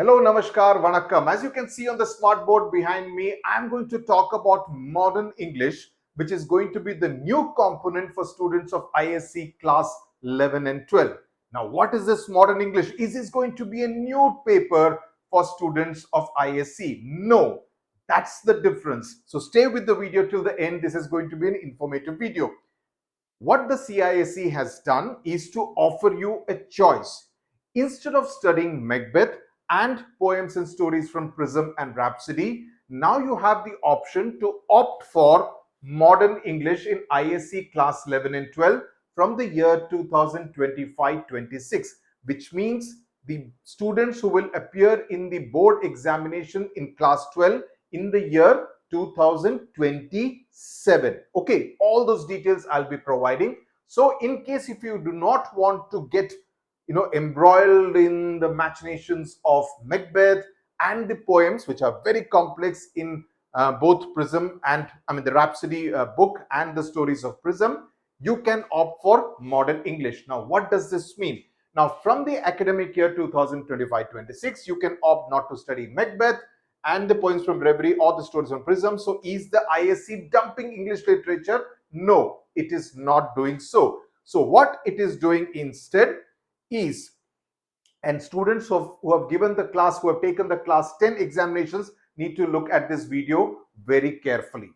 Hello, Namaskar, Vanakkam. As you can see on the smart board behind me, I'm going to talk about modern English, which is going to be the new component for students of ISC class 11 and 12. Now, what is this modern English? Is this going to be a new paper for students of ISC? No, that's the difference. So stay with the video till the end. This is going to be an informative video. What the CISE has done is to offer you a choice. Instead of studying Macbeth and poems and stories from Prism and Rhapsody, now you have the option to opt for modern English in ISC class 11 and 12 from the year 2025-26, which means the students who will appear in the board examination in class 12 in the year 2027. Okay, all those details I'll be providing. So in case if you do not want to get embroiled in the machinations of Macbeth and the poems, which are very complex in both Prism and the Rhapsody book and the stories of Prism, you can opt for modern English. Now, what does this mean? Now, from the academic year 2025-26, you can opt not to study Macbeth and the poems from Reverie or the stories from Prism. So, is the ISC dumping English literature? No, it is not doing so. So, what it is doing instead is, and students who have given the class, who have taken the class 10 examinations, need to look at this video very carefully.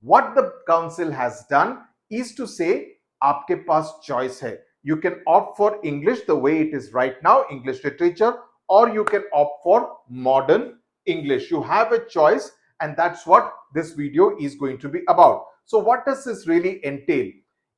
What the council has done is to say, aapke paas choice hai. You can opt for English the way it is right now, English literature, or you can opt for modern English. You have a choice, and that's what this video is going to be about. So what does this really entail?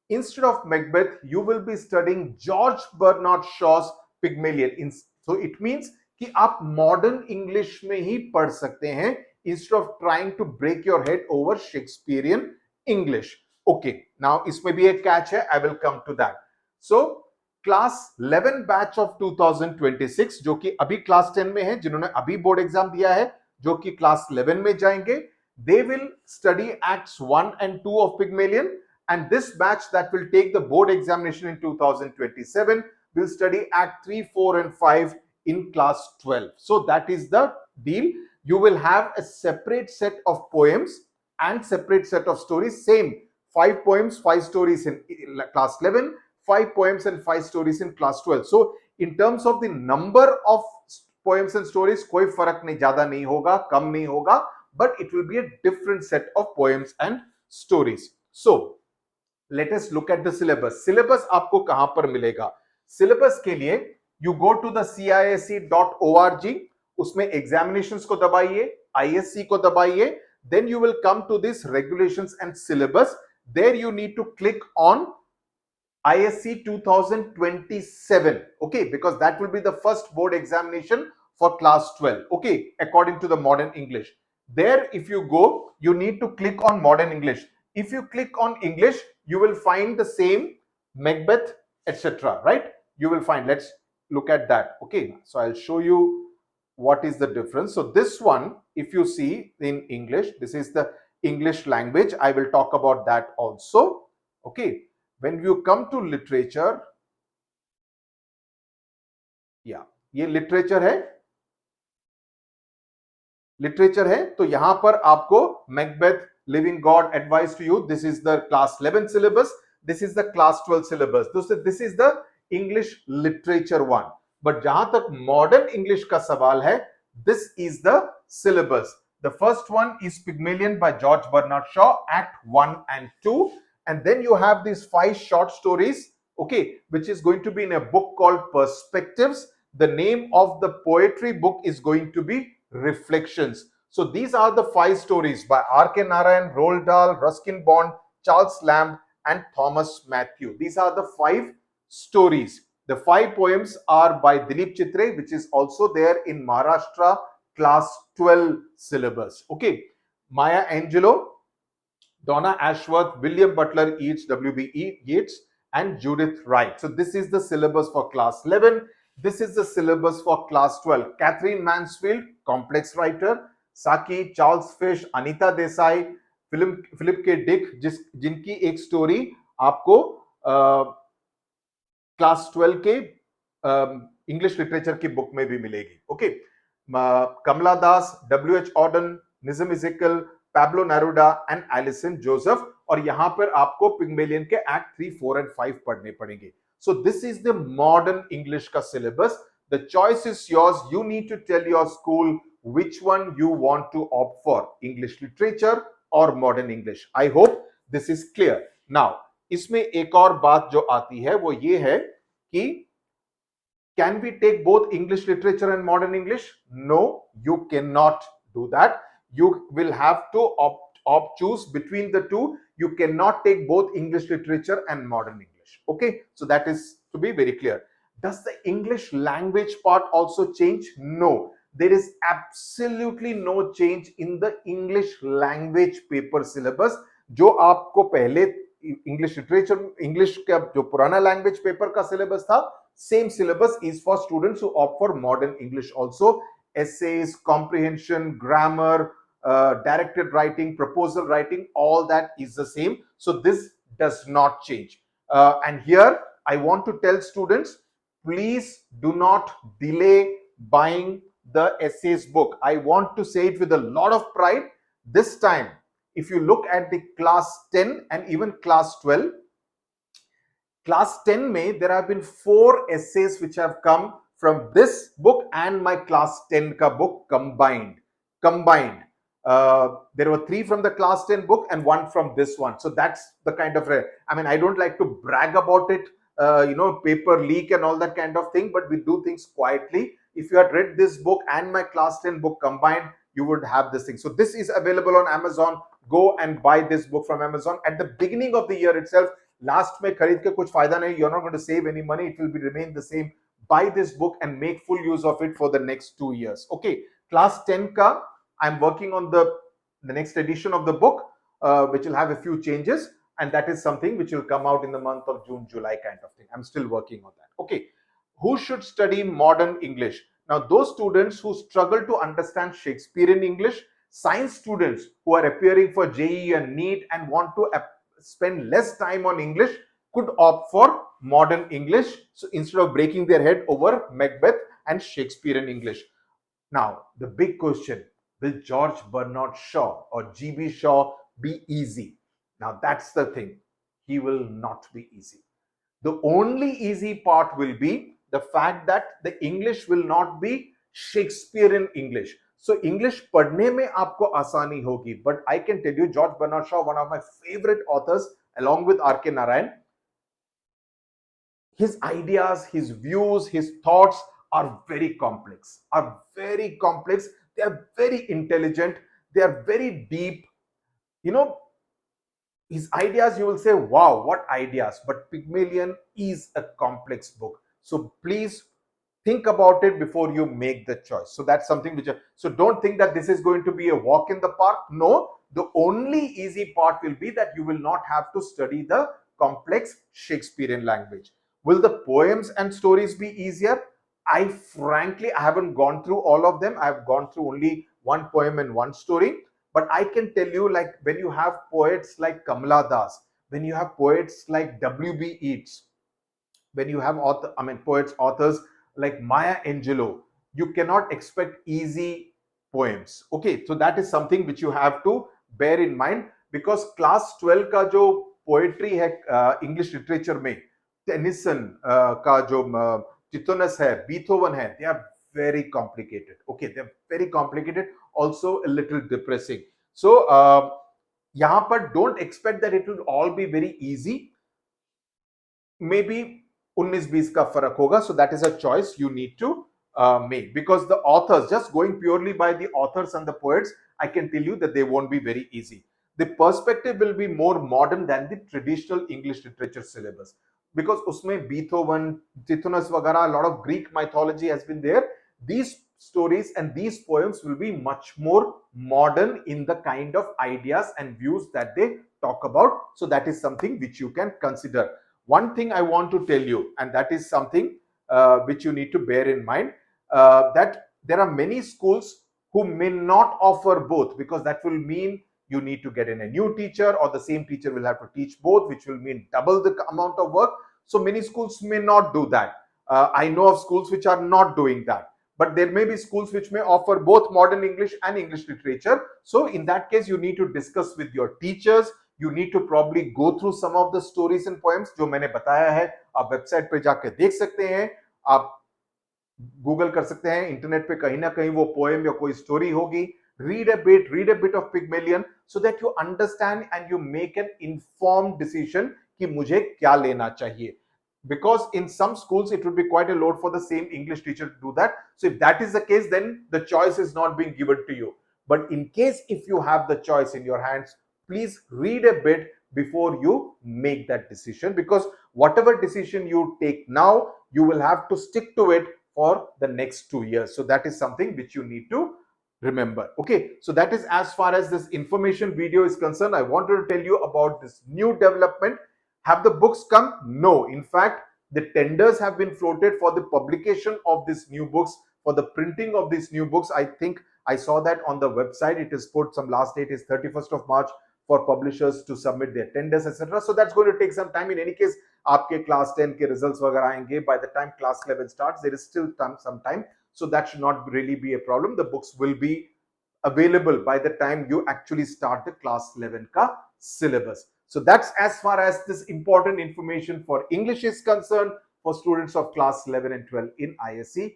Instead of Macbeth, you will be studying George Bernard Shaw's Pygmalion. So it means कि आप modern English में ही पढ़ सकते हैं instead of trying to break your head over Shakespearean English. Okay, now इसमें भी एक catch है, I will come to that. So class 11 batch of 2026 जो कि अभी class 10 में है, जिन्होंने अभी board exam दिया है, जो कि class 11 में जाएंगे, they will study acts 1 and 2 of Pygmalion, and this batch that will take the board examination in 2027 will study act 3, 4 and 5 in class 12. So that is the deal. You will have a separate set of poems and separate set of stories. Same 5 poems, 5 stories in class 11, 5 poems and 5 stories in class 12. So in terms of the number of poems and stories, कोई फर्क नहीं, ज़्यादा नहीं होगा, कम नहीं होगा, but it will be a different set of poems and stories. So let us look at the syllabus. Syllabus आपको कहां पर मिलेगा? Syllabus के लिए you go to the cisc.org, उसमें examinations को दबाइए, ISC को दबाइए, then you will come to this regulations and syllabus. There you need to click on ISC 2027, okay, because that will be the first board examination for class 12, okay, according to the modern English. There, if you go, you need to click on modern English. If you click on English, you will find the same Macbeth, etc. Right? You will find. Let's look at that. Okay. So I'll show you what is the difference. So this one, if you see in English, this is the English language. I will talk about that also. Okay. When you come to literature, yeah, ये literature है. Literature है, तो यहां पर आपको Macbeth, Living God, Advice to You, this is the class 11 syllabus, this is the class 12 syllabus, दोस्तों this is the English literature 1. But जहां तक मॉडर्न इंग्लिश का सवाल है, this is the syllabus. The first one is Pygmalion by George Bernard Shaw, act 1 and 2, and then you have these 5 short stories, okay, which is going to be in a book called Perspectives. The name of the poetry book is going to be Reflections. So these are the 5 stories by R.K. Narayan, Roald Dahl, Ruskin Bond, Charles Lamb and Thomas Matthew. These are the 5 stories. The 5 poems are by Dilip Chitre, which is also there in Maharashtra class 12 syllabus. Okay, Maya Angelou, Donna Ashworth, William Butler Yeats, W.B. Yeats and Judith Wright. So this is the syllabus for class 11. This is the syllabus for class 12. Catherine Mansfield, complex writer. Saki, Charles Fish, Anita Desai, Philip K. Dick, जिनकी एक story आपको class 12 के English literature की book में भी मिलेगी. Okay, Kamala Das, W.H. Auden, Nizam Ezekiel, Pablo Neruda and Alison Joseph. और यहाँ पर आपको पिग्मेलियन के एक्ट 3, 4 and 5 पढ़ने पड़ेंगे. So this is the modern English का syllabus. The choice is yours. You need to tell your school which one you want to opt for, English literature or modern English. I hope this is clear. Now, इसमें एक और बात जो आती है वो ये है कि can we take both English literature and modern English? No, you cannot do that. You will have to choose between the two. You cannot take both English literature and modern English. Okay, so that is to be very clear. Does the English language part also change? No, there is absolutely no change in the English language paper syllabus. जो आपको पहले English literature English का जो पुराना language paper का syllabus था, same syllabus is for students who opt for modern English also. Essays, comprehension, grammar, directed writing, proposal writing, all that is the same. So this does not change. And here I want to tell students, please do not delay buying the essays book. I want to say it with a lot of pride. This time, if you look at the class 10 and even class 12, class 10 May, there have been 4 essays which have come from this book and my class 10 ka book combined. There were 3 from the class 10 book and 1 from this one. So that's the kind of, I mean, I don't like to brag about it, paper leak and all that kind of thing, but we do things quietly. If you had read this book and my class 10 book combined, you would have this thing. So this is available on Amazon. Go and buy this book from Amazon. At the beginning of the year itself, last में खरीद के कुछ फायदा नहीं, you're not going to save any money, it will be remain the same. Buy this book and make full use of it for the next 2 years. Okay, class 10 ka I'm working on the next edition of the book, which will have a few changes, and that is something which will come out in the month of June, July kind of thing. I'm still working on that. Okay, who should study modern English? Now, those students who struggle to understand Shakespearean English, science students who are appearing for JEE and NEET and want to spend less time on English could opt for modern English. So instead of breaking their head over Macbeth and Shakespearean English. Now, the big question, will George Bernard Shaw or GB Shaw be easy? Now, that's the thing. He will not be easy. The only easy part will be the fact that the English will not be Shakespearean English. So English पढ़ने में आपको आसानी होगी, but I can tell you George Bernard Shaw, one of my favorite authors, along with R.K. Narayan, his ideas, his views, his thoughts are very complex. They are very intelligent. They are very deep. You know, his ideas, you will say, wow, what ideas? But Pygmalion is a complex book. So please think about it before you make the choice. So that's something which, so don't think that this is going to be a walk in the park. No, the only easy part will be that you will not have to study the complex Shakespearean language. Will the poems and stories be easier? I haven't gone through all of them. I've gone through only one poem and one story. But I can tell you, like when you have poets like Kamala Das, when you have poets like W.B. Yeats, when you have authors like Maya Angelou, you cannot expect easy poems. Okay, so that is something which you have to bear in mind, because class 12 का जो poetry है English literature में, Tennyson का जो Tithonus है, Beethoven है, they are very complicated. Okay, they are very complicated, also a little depressing. So यहाँ पर don't expect that it will all be very easy. Maybe 19-20 का फर्क होगा. So that is a choice you need to make, because the authors, just going purely by the authors and the poets, I can tell you that they won't be very easy. The perspective will be more modern than the traditional English literature syllabus, because usme Beethoven, Tithonus vagara, a lot of Greek mythology has been there. These stories and these poems will be much more modern in the kind of ideas and views that they talk about. So that is something which you can consider. One thing I want to tell you, and that is something which you need to bear in mind, that there are many schools who may not offer both, because that will mean you need to get in a new teacher, or the same teacher will have to teach both, which will mean double the amount of work. So many schools may not do that. I know of schools which are not doing that. but there may be schools which may offer both modern English and English literature. So in that case, you need to discuss with your teachers. You need to probably go through some of the stories and poems जो मैंने बताया है. आप website पे जाके देख सकते हैं, आप गूगल कर सकते हैं, इंटरनेट पे कहीं ना कहीं वो पोएम या कोई स्टोरी होगी. read a bit of Pygmalion so that you understand and you make an informed decision कि मुझे क्या लेना चाहिए. Because in some schools it would be quite a load for the same English teacher to do that. So if that is the case, then the choice is not being given to you. But in case if you have the choice in your hands, please read a bit before you make that decision, because whatever decision you take now, you will have to stick to it for the next 2 years. So that is something which you need to remember. Okay, so that is as far as this information video is concerned. I wanted to tell you about this new development. Have the books come? No. In fact, the tenders have been floated for the publication of these new books, for the printing of these new books. I think I saw that on the website. It is put, some last date is 31st of March for publishers to submit their tenders, etc. So that's going to take some time. In any case, आपके class 10 के results वगैरह आएंगे. By the time class 11 starts, there is still some time. So that should not really be a problem. The books will be available by the time you actually start the class 11 ka syllabus. So that's as far as this important information for English is concerned for students of class 11 and 12 in ISC.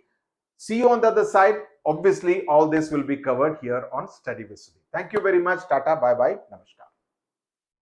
See you on the other side. Obviously, all this will be covered here on Study with Sudhir. Thank you very much. Tata, bye bye, namaskar.